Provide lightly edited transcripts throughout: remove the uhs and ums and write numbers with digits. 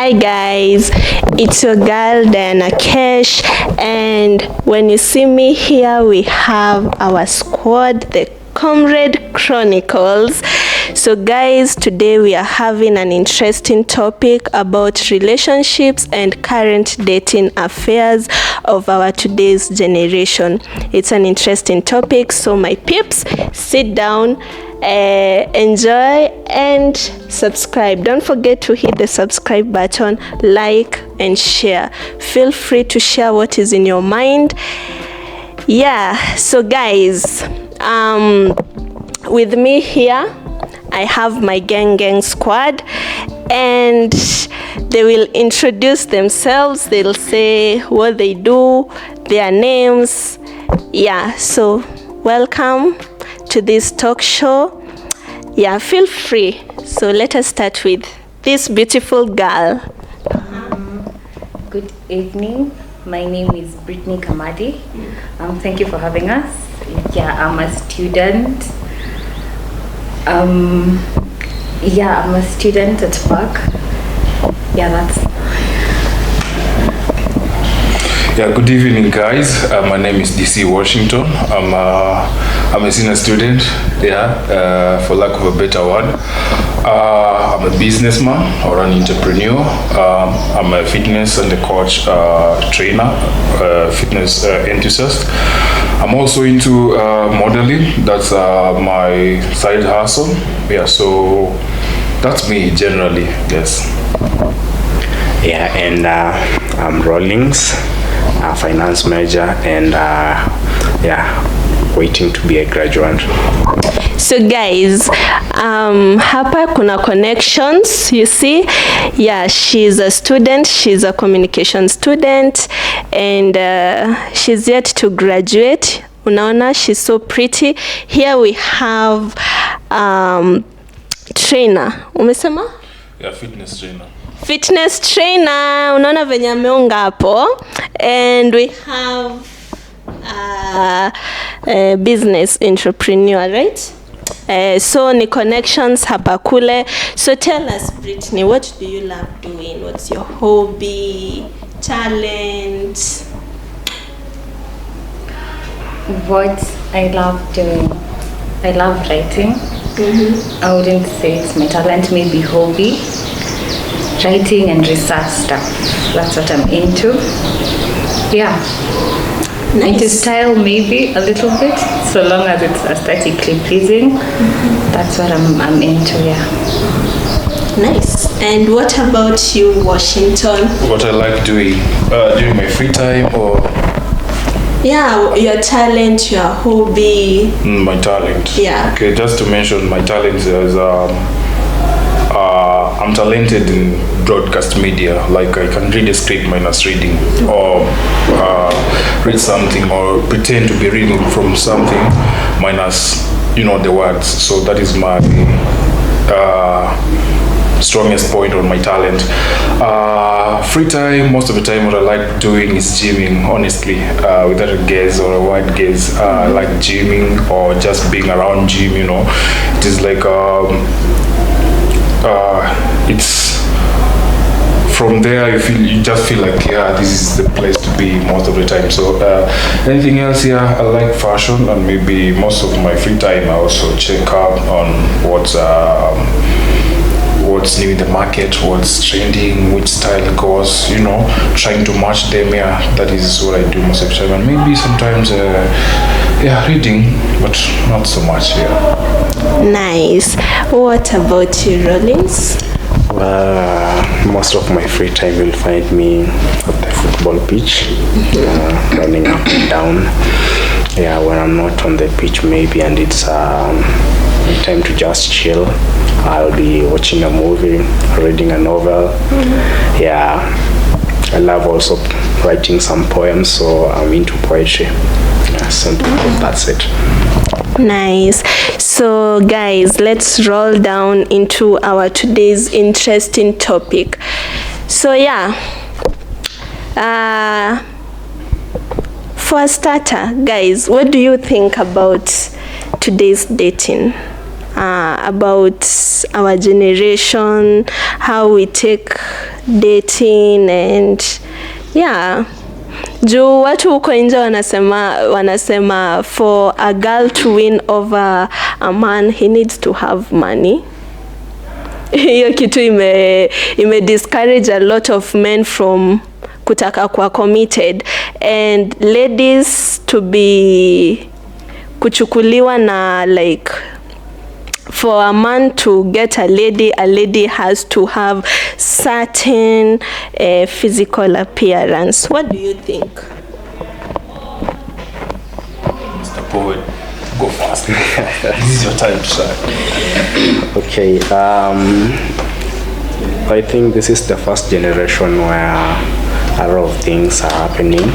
Hi guys, it's your girl Diana Kesh, and when you see me here we have our squad, the Comrade Chronicles. So guys, today we are having an interesting topic about relationships and current dating affairs of our today's generation. It's an interesting topic, so my peeps, sit down, enjoy and subscribe. Don't forget to hit the subscribe button, like and share. Feel free to share what is in your mind. Yeah, so guys, with me here I have my gang squad, and they will introduce themselves. They'll say what they do, their names. Yeah, so welcome to this talk show. Yeah, feel free. So let us start with this beautiful girl. Good evening. My name is Brittany Kamadi. Thank you for having us. Yeah, I'm a student. I'm a student at Park. Yeah, that's. Yeah, good evening, guys. My name is DC Washington. I'm a senior student. For lack of a better word. I'm a businessman or an entrepreneur. I'm a fitness and a coach, trainer, fitness enthusiast. I'm also into modeling. That's my side hustle. Yeah, so that's me generally. Yes. Yeah, and I'm Rawlings, a finance major, and waiting to be a graduate. So guys, hapa kuna connections, you see. Yeah, she's a student, she's a communication student, and she's yet to graduate. Unaona, she's so pretty. Here we have trainer. Umesema? Yeah, fitness trainer. Fitness trainer. Unaona venye ameonga hapo. And we have a business entrepreneur, right? So ni connections hapa kule. So tell us, Brittany, what do you love doing? What's your hobby, talent? What I love doing, I love writing. I wouldn't say it's my talent, maybe hobby. Writing and research stuff. That's what I'm into. Yeah. Nice. Into style, maybe a little bit, so long as it's aesthetically pleasing. That's what I'm into. Yeah. Nice. And what about you, Washington? What I like doing during my free time, or yeah, your talent, your hobby. My talent. Yeah. Okay, just to mention my talent is I'm talented in broadcast media. Like I can read a script minus reading, or read something, or pretend to be reading from something minus, the words. So that is my strongest point on my talent. Free time, most of the time what I like doing is gymming, honestly, without a guess or a wide guess. I like gymming or just being around gym. It is like it's from there you just feel like, yeah, this is the place to be most of the time. So anything else, I like fashion, and maybe most of my free time I also check up on what's new in the market, what's trending, which style goes, trying to match them. That is what I do most of the time. And maybe sometimes reading, but not so much. Nice. What about you, Rawlings? Most of my free time will find me at the football pitch, running up and down. Yeah, when I'm not on the pitch, maybe, and it's time to just chill, I'll be watching a movie, reading a novel. Yeah, I love also writing some poems, so I'm into poetry. Yeah, simple. That's it. Nice. So guys, let's roll down into our today's interesting topic. So for a starter, guys, what do you think about today's dating? About our generation, how we take dating and yeah. Juu watu huko nje wanasema for a girl to win over a man he needs to have money. Hiyo kitu ime discourage a lot of men from kutaka kuwa committed, and ladies to be kuchukuliwa na like for a man to get a lady has to have certain physical appearance. What do you think? Mr. Poet, go fast. This is your time to shine. Okay, I think this is the first generation where a lot of things are happening.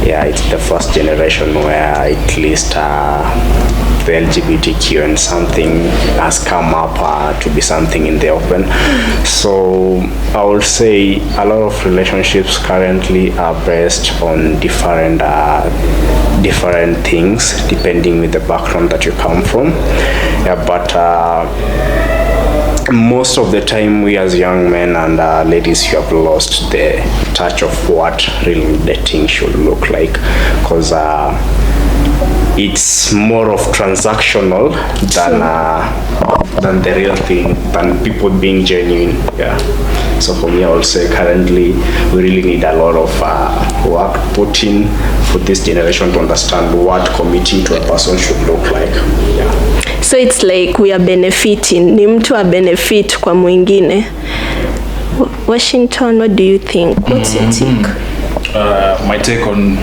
Yeah, it's the first generation where at least the LGBTQ and something has come up to be something in the open. So I would say a lot of relationships currently are based on different things depending with the background that you come from. Yeah, but most of the time we as young men and ladies, you have lost the touch of what real dating should look like, because it's more of transactional than the real thing, than people being genuine. Yeah. So for me, I would say currently we really need a lot of work put in for this generation to understand what committing to a person should look like. Yeah. So it's like we are benefiting, ni mtu a benefit kwa mwingine. Washington, what do you think? What's your take? My take on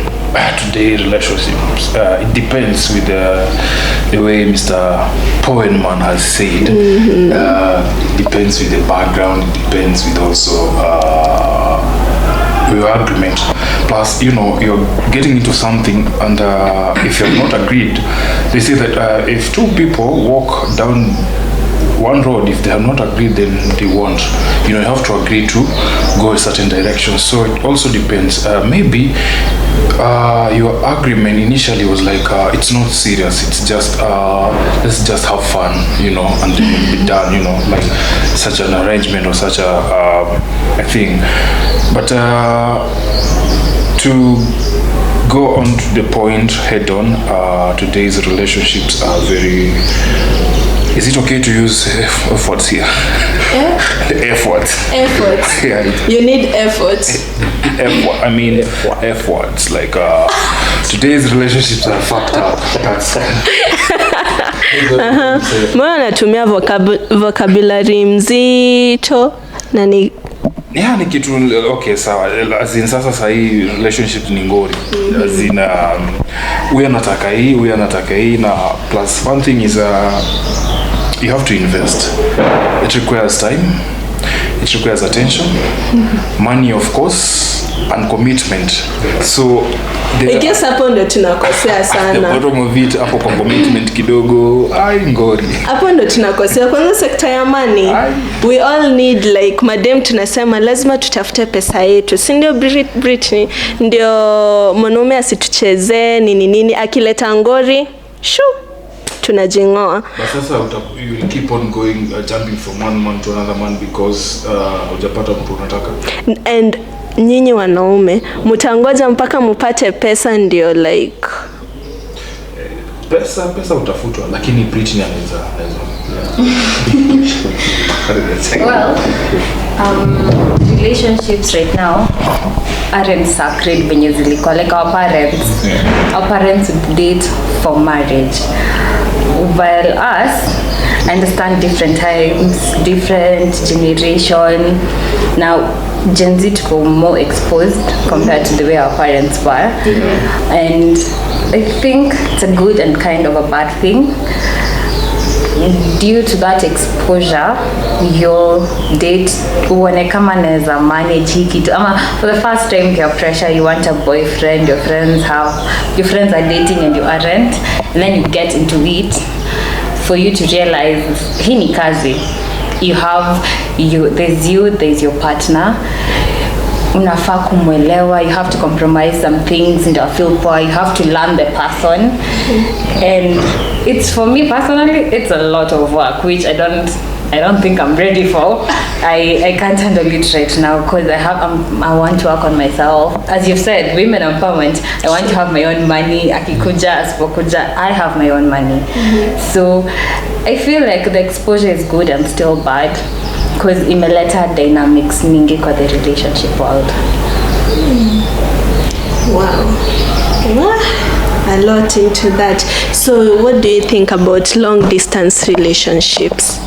today relationships, it depends with the way Mr. Poenman has said. Depends with the background, it depends with also your agreement. Plus, you're getting into something, and if you're not agreed, they say that if two people walk down one road, if they are not agreed, then they won't. You have to agree to go a certain direction. So it also depends. Maybe your agreement initially was like it's not serious. It's just let's just have fun, and then it'll be done. Like such an arrangement or such a thing. But to go on to the point head on, today's relationships are very. Is it okay to use efforts here? Efforts. Efforts. Yeah. You need efforts. Effort. I mean efforts. Like today's relationships are fucked up. Mbona natumia vocabulary mzito na ni ni kitu okay sawa. Sasa sahi relationships ni ngori. Huyu anataka hii na plus one thing is you have to invest. It requires time, it requires attention, money of course, and commitment. So I guess hapo ndo tunakosea sana. The bottom of it, hapo kwa commitment kidogo, ngori. Hapo ndo tunakosea kwanza sekta ya money. We all need like madem tunasema lazima tutafute pesa yetu. Si ndio Britney? Ndio mwanaume asituchezee nini akileta ngori. Tunajingoa. But sasa you will keep on going jumping from one man to another man because hujapata mtu unataka. And nyinyi wanaume mtangoja mpaka mupate pesa ndio like pesa utafutwa, lakini Britney anaweza. Well, relationships right now aren't sacred venye zilikuwa. Like our parents would date for marriage, while us I understand different times, different generation. Now Gen Z to go more exposed compared to the way our parents were, and I think it's a good and kind of a bad thing. Due to that exposure, your date uone kama naweza manage hii kitu, ama for the first time your pressure, you want a boyfriend, your friends are dating and you aren't, and then you get into it for you to realize hii ni kazi. There's your partner, unafaa kumwelewa, you have to compromise some things and feel poor, you have to learn the person, and it's for me personally, it's a lot of work, which I don't think I'm ready for. I can't handle it right now because I want to work on myself. As you've said, women empowerment. I want to have my own money. Akikuja, asipokuja, I have my own money. So I feel like the exposure is good and still bad because imeleta dynamics mingi kwa the relationship world. Wow. A lot into that. So what do you think about long distance relationships?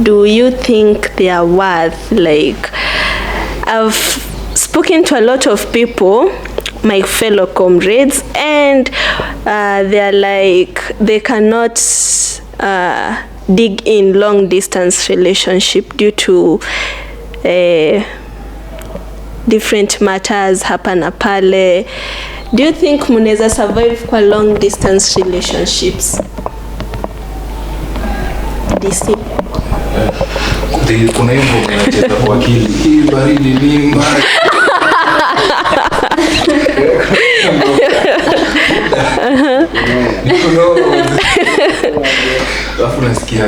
Do you think they are worth, like, I've spoken to a lot of people, my fellow comrades, and they're like, they cannot dig in long distance relationship due to different matters hapa na pale. Do you think munaweza survive kwa long distance relationships? DC. Kuna hiyo ngoma inacheza kwa akili. Hii baridi ni mbaya.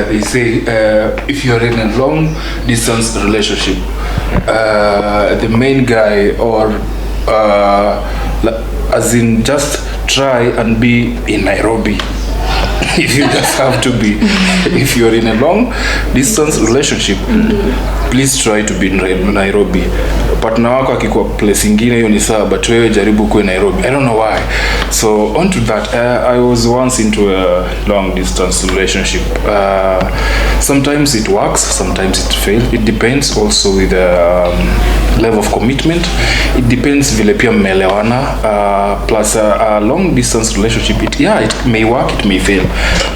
They say if you're in a long distance relationship, the main guy or as in just try and be in Nairobi. If you just have to be, if you're in a long distance relationship, please try to be in Nairobi. Partner wako akikuwa place ingine hiyo ni sawa, but wewe jaribu kuwe Nairobi. I don't know why. So on to that, I was once into a long distance relationship. Sometimes it works, sometimes it fails. It depends also with the level of commitment. It depends vile pia mmelewana. Plus a long distance relationship, it may work, it may fail.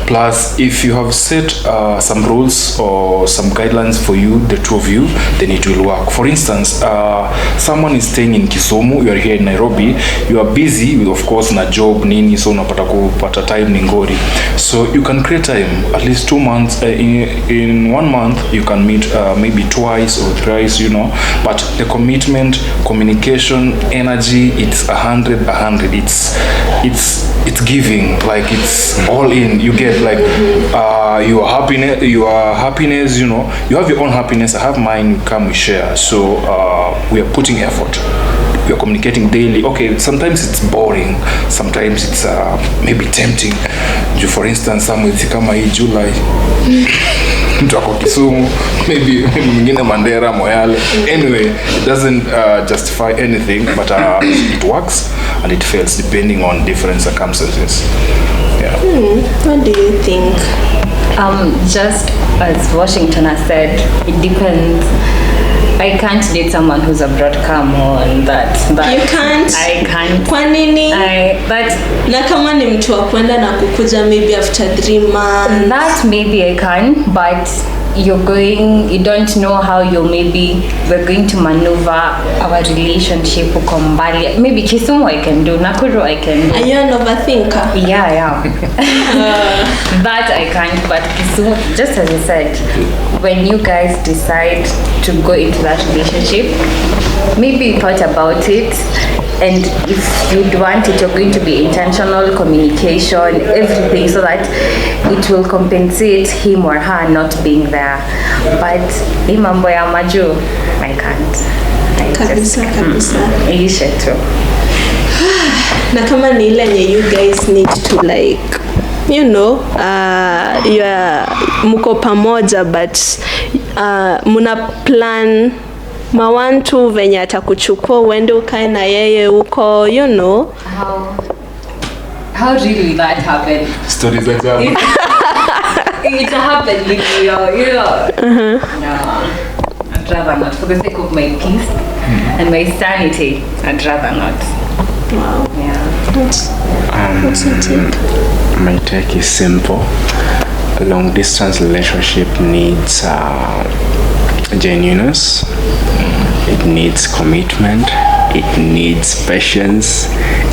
Plus if you have set some rules or some guidelines for you, the two of you, then it will work. For instance, someone is staying in Kisumu, you are here in Nairobi, you are busy with, of course, na job nini, so unapata kupata time ni ngori. So you can create time, at least 2 months, in 1 month you can meet maybe twice or thrice, you know. But the commitment, communication, energy, it's 100. It's giving, like it's all in. You get like your happiness, you know. You have your own happiness, I have mine, come we share. So we are putting effort. We are communicating daily. Okay, sometimes it's boring, sometimes it's maybe tempting. For instance, somewhere kama hii July mtu ako Kisumu, maybe mwingine Mandera, Moyale. Anyway, it doesn't justify anything, but it works and it fails depending on different circumstances. Yeah. What do you think? Just as Washington has said, it depends. I can't date someone who's abroad. Come on, that you can't. I can't. Kwa nini? Na kama ni mtu wa kwenda na kukuja maybe after 3 months. That maybe I can, but you don't know how we're going to maneuver our relationship uko mbali. Maybe Kisumu I can do, Nakuru I can do. Are you an overthinker? Yeah. That I can't, but Kisumu, just as you said, when you guys decide to go into that relationship, maybe you thought about it, and if you'd want it, you're going to be intentional, communication, everything, so that it will compensate him or her not being there. But mambo ya maju, I can't. Kabisa. Iishe tu. Na kama ni ile nye you guys need to like, you know, you are muko pamoja, but muna plan mawantu venye atakuchukua uende ukae na yeye huko, you know. How really that happened? Stories like that. It happened with you know. No, I'd rather not. For the sake of my peace and my sanity, I'd rather not. Wow. Yeah. What's your take? My take is simple. A long distance relationship needs genuineness, it needs commitment, it needs patience,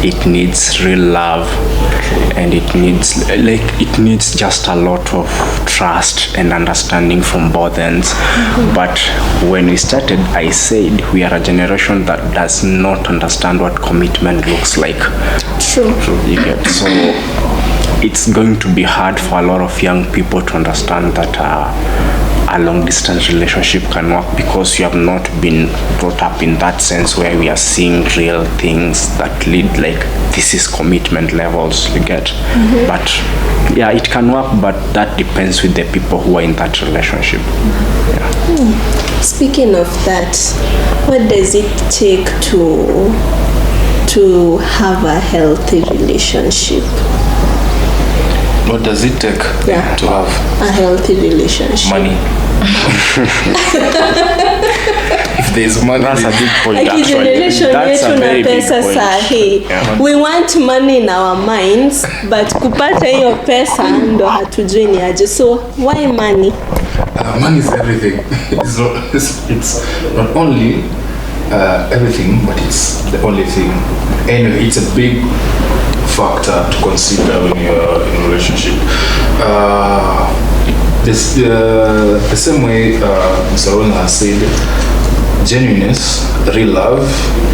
it needs real love, and it needs just a lot of trust and understanding from both ends. But when we started, I said we are a generation that does not understand what commitment looks like. True. You get so it's going to be hard for a lot of young people to understand that a long distance relationship can work, because you have not been brought up in that sense where we are seeing real things that lead, like, this is commitment levels, you get. But yeah, it can work, but that depends with the people who are in that relationship. Speaking of that, what does it take to have a healthy relationship? What does it take to have a healthy relationship? Money. If there's money, that's a big point. Generation yetu na pesa sahi. We want money in our minds, but kupata hiyo pesa ndo hatujui ni aje. So why money? Money is everything. It's not only everything, but it's the only thing. Anyway, it's a big factor to consider when you're in a relationship. The same way Mr. Rowan has said, genuineness, real love,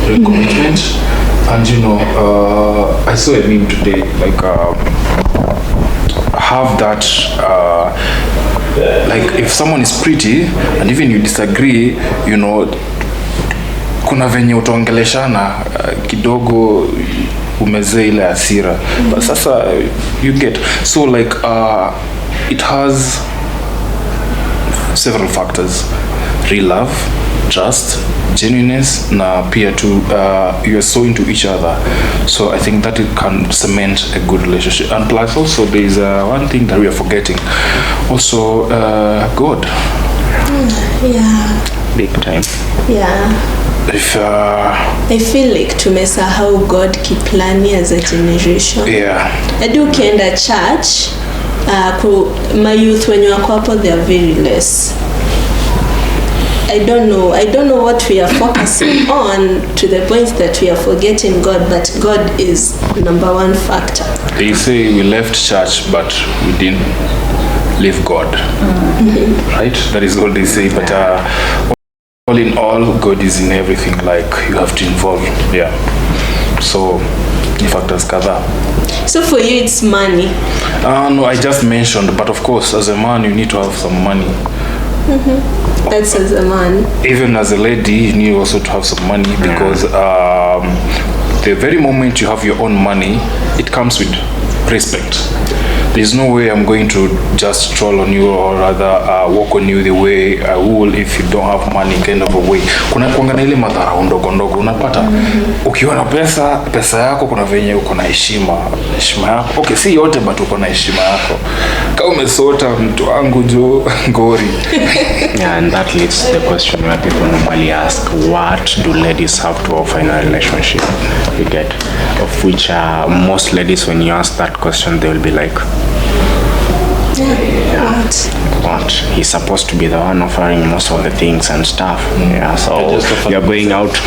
real commitment, and I saw a meme today, like have that, like if someone is pretty and even you disagree, kuna venye utaongeleshana kidogo umeze ile hasira, but sasa you get, so like it has several factors: real love, trust, genuineness, na pia to you are so into each other. So I think that it can cement a good relationship. And plus also there is one thing that we are forgetting, also God. Yeah, big time. Yeah. If I feel like tumesahau God kiplani as a generation. Yeah. Hadi ukienda church, mayouth wenye wako hapo, they are very less. I don't know what we are focusing on to the point that we are forgetting God, but God is number one factor. They say we left church, but we didn't leave God. Right? That is what they say, but all in all, God is in everything. Like, you have to involve. Yeah. So factors kadhaa. So for you it's money? No, I just mentioned, but of course as a man you need to have some money. That's as a man. Even as a lady you need also to have some money, because the very moment you have your own money, it comes with respect. There's no way I'm going to just troll on you or rather walk on you the way I will if you don't have money, kind of a way. Kuna kuangana ile madhara ndogo ndogo unapata. Ukiwa na pesa yako kuna venye uko na heshima yako. Okay, si yote but uko na heshima yako. Kama umesota mtu wangu jo ngori. Yeah, and that leads to the question where people normally ask, what do ladies have to offer in a relationship? You get, of which most ladies, when you ask that question, they will be like, what? He's supposed to be the one offering most of the things and stuff. Yeah, so you're going out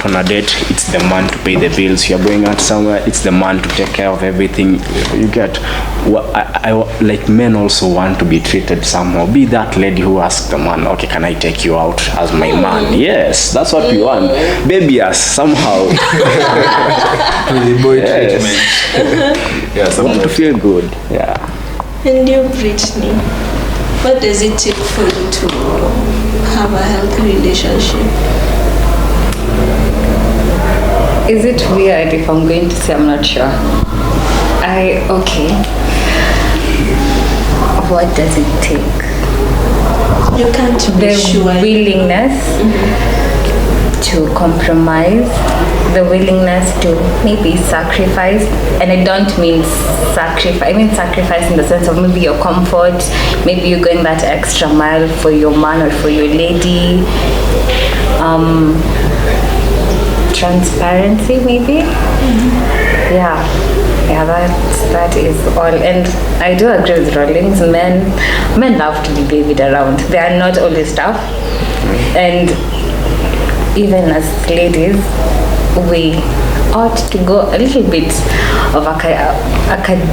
on a date, it's the man to pay the bills. You're going out somewhere, it's the man to take care of everything. You get, I like, men also want to be treated somehow. Be that lady who asks the man, okay, can I take you out as my man? Yes, that's what we want. Baby us somehow. The boy treatment. Yeah, someone to feel good. Yeah. And you, Brittany, what does it take for you to have a healthy relationship? Is it weird if I'm going to say I'm not sure? Okay. What does it take? You can't be sure. The willingness to compromise, the willingness to maybe sacrifice, and I don't mean sacrifice, I mean sacrifice in the sense of maybe your comfort, maybe you're going that extra mile for your man or for your lady. Transparency maybe. Yeah, that is all. And I do agree with Rawlings. Men love to be babied around. They are not always tough, and even as ladies, we ought to go a little bit of a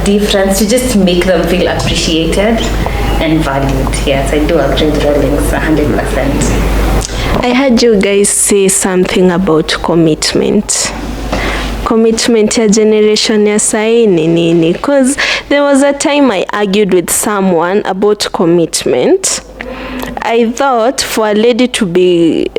difference to just make them feel appreciated and valued. Yes, I do agree with Rawlings 100%. I heard you guys say something about commitment. commitment ya generation ya sahi ni nini? Because there was a time I argued with someone about commitment. I thought for a lady to be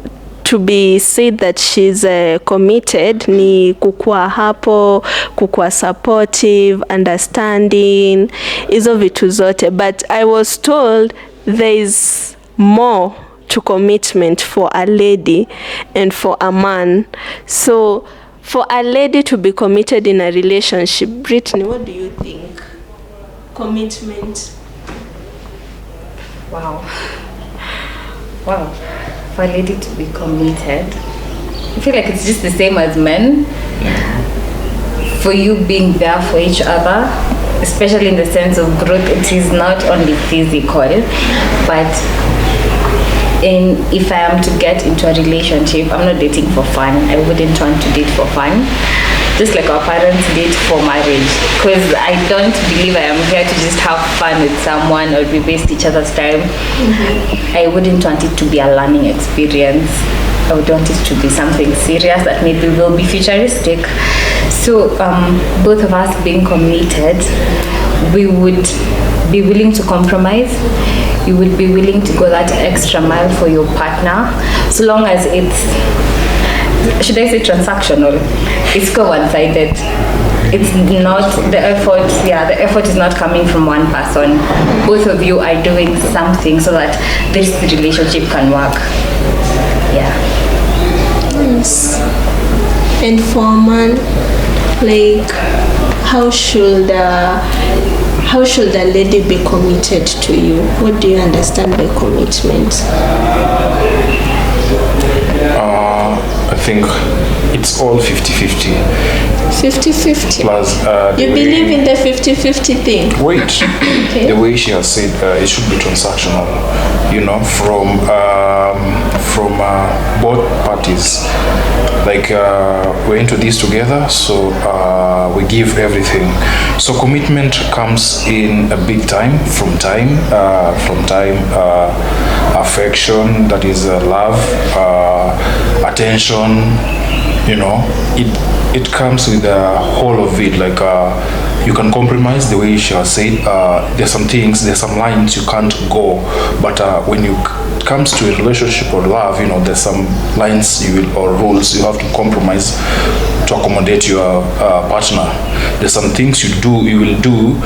said that she's committed ni kukua hapo, kukua supportive, understanding, hizo vitu zote, but I was told there is more to commitment for a lady and for a man. So for a lady to be committed in a relationship, Brittany, what do you think? Commitment. Wow. For a lady to be committed, I feel like it's just the same as men. For you being there for each other, especially in the sense of growth, it is not only physical, but if I am to get into a relationship, I'm not dating for fun. I wouldn't want to date for fun. Just like our parents date for marriage, because I don't believe I am here to just have fun with someone or we waste each other's time. I wouldn't want it to be a learning experience. I would want it to be something serious that maybe will be futuristic. So both of us being committed, we would be willing to compromise. You would be willing to go that extra mile for your partner, so long as it's, should I say, transactional? It's go one-sided. It's not the effort. Yeah, the effort is not coming from one person. Both of you are doing something so that this relationship can work. Yeah. Yes. And for a man, like, how should a lady be committed to you? What do you understand by commitment? I think it's all 50-50. 50-50? Plus, you believe in the 50-50 thing? Wait. Okay. The way she has said, it should be transactional, from both parties. Like, we're into this together, so we give everything. So commitment comes in a big time, from time, affection, that is love, attention, it comes with the whole of it. Like, you can compromise, the way she has said. There's some lines you can't go, but when it comes to a relationship or love, there's some lines or rules you have to compromise to accommodate your partner. There's some things you will do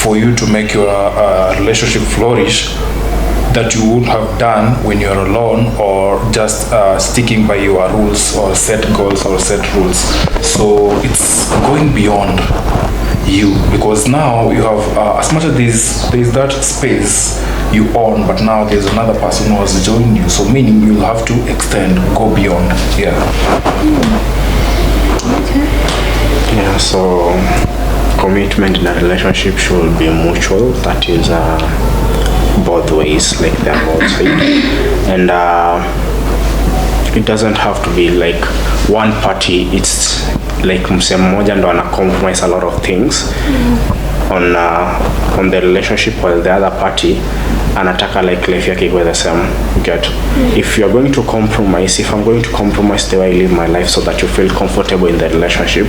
for you to make your relationship flourish that you would have done when you're alone, or just sticking by your rules or set goals or set rules. So it's going beyond you, because now you have as much as there's that space you own, but now there's another person who has joined you, so meaning you'll have to extend, go beyond. Okay. Yeah, so commitment in a relationship should be mutual. That is both ways, like they're both sides. And it doesn't have to be like one party. It's like mse mmoja ndo ana compromise a lot of things on the relationship, while the other party anataka like life yake ikuwe the same. Get? If you're going to compromise, if I'm going to compromise the way I live my life so that you feel comfortable in the relationship,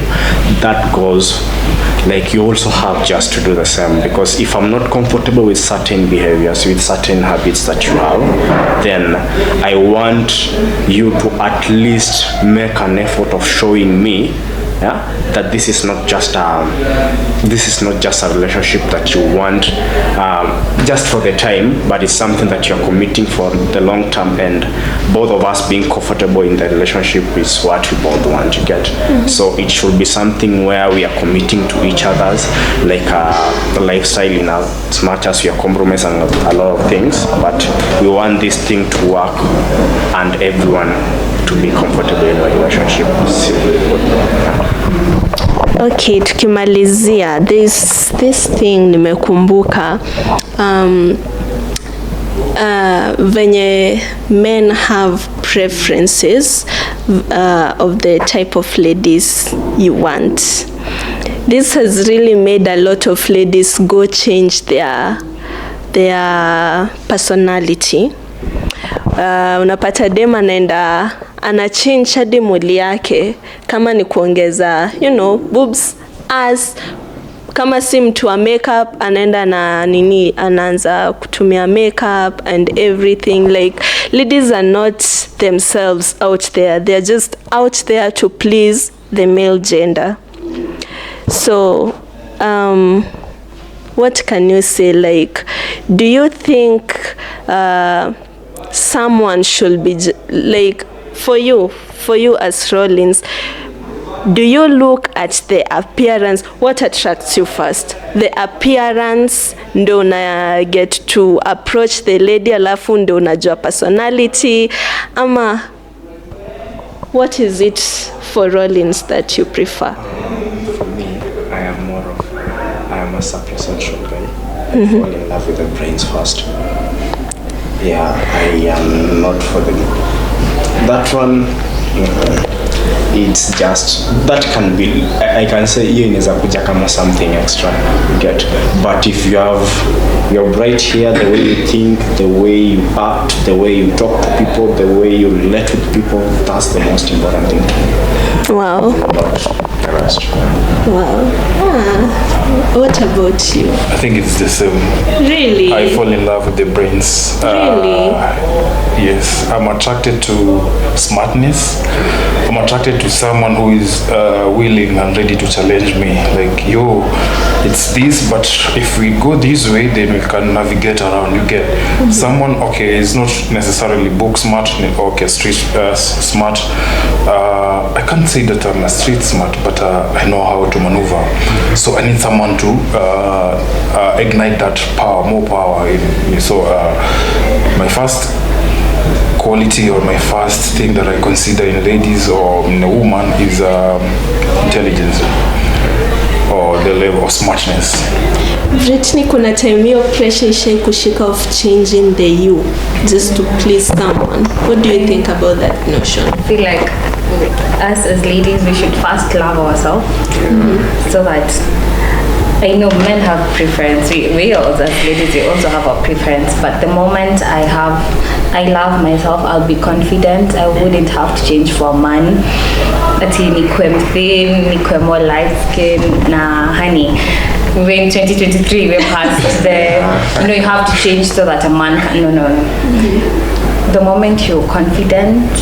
that goes like you also have just to do the same. Because if I'm not comfortable with certain behaviors, with certain habits that you have, then I want you to at least make an effort of showing me that this is not just a relationship that you want just for the time, but it's something that you're committing for the long term, and both of us being comfortable in the relationship is what we both want to get. So it should be something where we are committing to each other's, like a lifestyle, in as much as we are compromising a lot of things, but we want this thing to work and everyone to be comfortable in the relationship. Okay, tukimalizia this thing nimekumbuka venye men have preferences of the type of ladies you want. This has really made a lot of ladies go change their personality. Unapata dem ana change hadi mwili yake, kama ni kuongeza boobs, ass. Kama si mtu wa makeup anaenda na nini, anaanza kutumia makeup and everything. Like, ladies are not themselves out there, they are just out there to please the male gender. So what can you say? Like, do you think someone should be like, for you as Rollins, do you look at the appearance? What attracts you first? The appearance ndo una get to approach the lady, alafu ndo unajua personality, ama what is it for Rollins that you prefer? For me, I am a sapiosexual guy. I fall in love with the brains first. Yeah, I am not for that one. It's just that can be, I can say hiyo inaweza kuja kama something extra, you get. But if you're bright here, the way you think, the way you act, the way you talk to people, the way you relate with people, that's the most important thing. Wow. Not the rest. Wow. What about you? I think it's the same. Really? I fall in love with the brains. Really? Yes, I'm attracted to smartness. I'm attracted to someone who is willing and ready to challenge me. Like, yo, it's this, but if we go this way, then we can navigate around. You get someone, okay, is not necessarily book smart, okay, street smart. I can't say that I'm a street smart, but I know how to maneuver. So I need someone to ignite that power, more power in me. So my first quality, or my first thing that I consider in ladies or in a woman is intelligence, or the level of smartness. Brittany, kuna time hiyo pressure ishai kushika of changing the you just to please someone. What do you think about that notion? I feel like us as ladies, we should first love ourselves, so that I know men have preference. We also, as ladies, we also have our preference. But the moment I love myself, I'll be confident. I wouldn't have to change for a man. Ati nikwe thin, nikwe more light skin, na honey. We're in 2023, we're past the, you have to change so that a man can, no. The moment you're confident,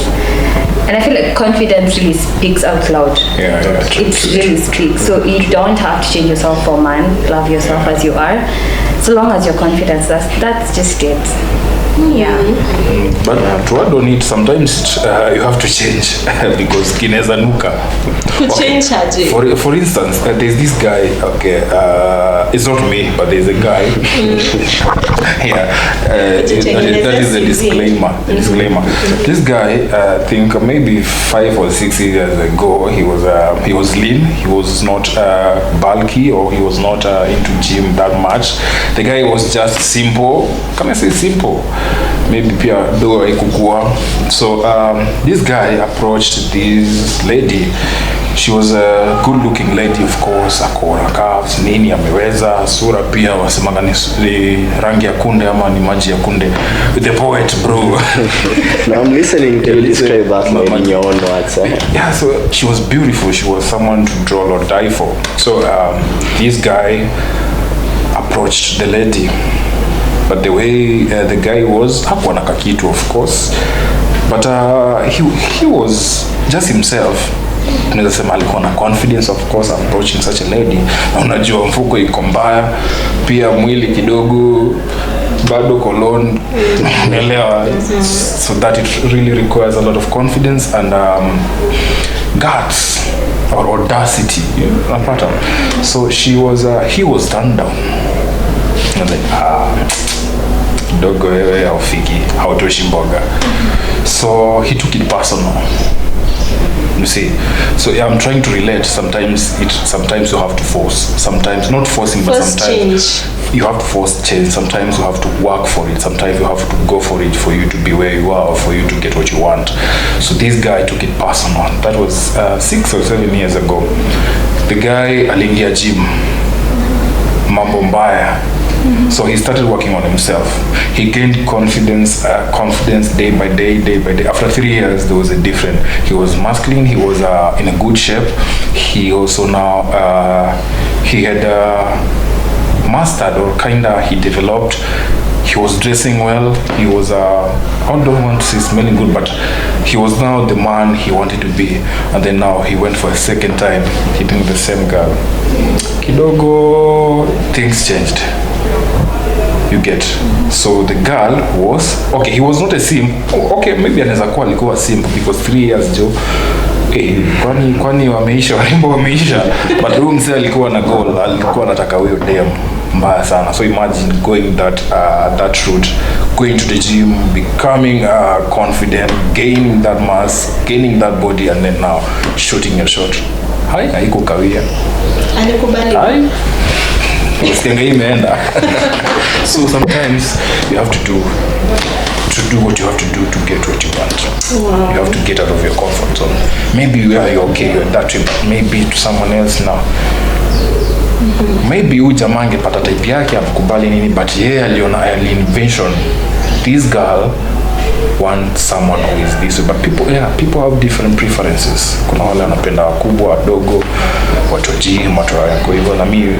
and I feel like confidence really speaks out loud. Yeah, it really speaks. So you don't have to change yourself for a man. Love yourself as you are. So long as you're confident, that's just it. Yeah. But to add on it, sometimes you have to change because kineza nuka. Change aje? For instance, there's this guy, okay, it's not me, but there's a guy. Yeah, that is a disclaimer. This guy, I think maybe 5 or 6 years ago, he was lean. He was not bulky, or he was not into gym that much. The guy was just simple. Can I say simple? Maybe pia do haikukua. So this guy approached this lady. She was a good looking lady, of course, akona curves, nini ameweza, sura pia wasemanga ni rangi ya kunde ama ni maji ya kunde. The poet, bro. Now I'm listening to you describe that lady in your own words. Yeah, so she was beautiful. She was someone to draw or die for. So this guy approached the lady. But the way the guy was, hakuwa na kakitu, of course, but he was just himself. Tunaweza sema alikuwa na confidence, of course, approaching such a lady. Na unajua mfuko iko mbaya, pia mwili kidogo bado kolon, unaelewa. So that it really requires a lot of confidence and guts or audacity, unapata. So he was turned down. And like, dogo wewe haufiki, hautoshi mboga. So he took it personal. You see, so yeah, I'm trying to relate. Sometimes you have to force. Sometimes not forcing, but sometimes you have to force change. Sometimes you have to work for it. Sometimes you have to go for it for you to be where you are, or for you to get what you want. So this guy took it personal. That was 6 or 7 years ago. The guy aliingia gym, mambo mbaya. So he started working on himself. He gained confidence day by day. After 3 years, there was a different. He was masculine. He was in a good shape. He also now he had mastered, or kinda he developed. He was dressing well. He was I don't want to say smelling good, but he was now the man he wanted to be. And then now he went for a second time hitting the same girl. Kidogo things changed. You get. So the girl was okay. He was not a simp. Okay, maybe anaweza kuwa alikuwa simp because 3 years jo. Kwani wameisha, warembo wameisha. But huyu mzee alikuwa na goal, alikuwa anataka huyo dem mbaya sana. So imagine going that route, going to the gym, becoming confident, gaining that mass, gaining that body, and then now shooting your shot. Haiko kawia. Alikubali. Usikianga imeenda. So sometimes you have to do what you have to do to get what you want. Wow. You have to get out of your comfort zone. Maybe you're okay, you're that way, but maybe to someone else now. Maybe huyu jamaa angepata type yake amkubali nini, but yeye aliona invention. This girl wants someone who is this way. But people have different preferences. Kuna wale wanapenda wakubwa, wadogo, watu wa gym, watu wako hivyo. Na mimi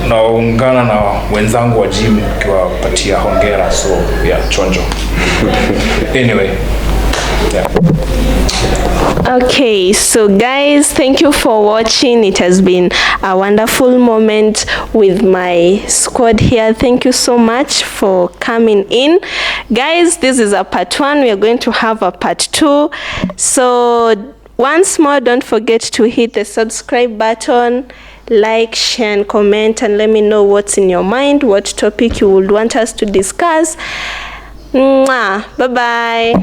naungana na wenzangu wa gym kiwapatia hongera. So chonjo. Anyway. Yeah. Okay, so guys, thank you for watching. It has been a wonderful moment with my squad here. Thank you so much for coming in. Guys, this is a part 1. We are going to have a part 2. So once more, don't forget to hit the subscribe button, like, share, and comment, and let me know what's in your mind, what topic you would want us to discuss. Mwah. Bye-bye.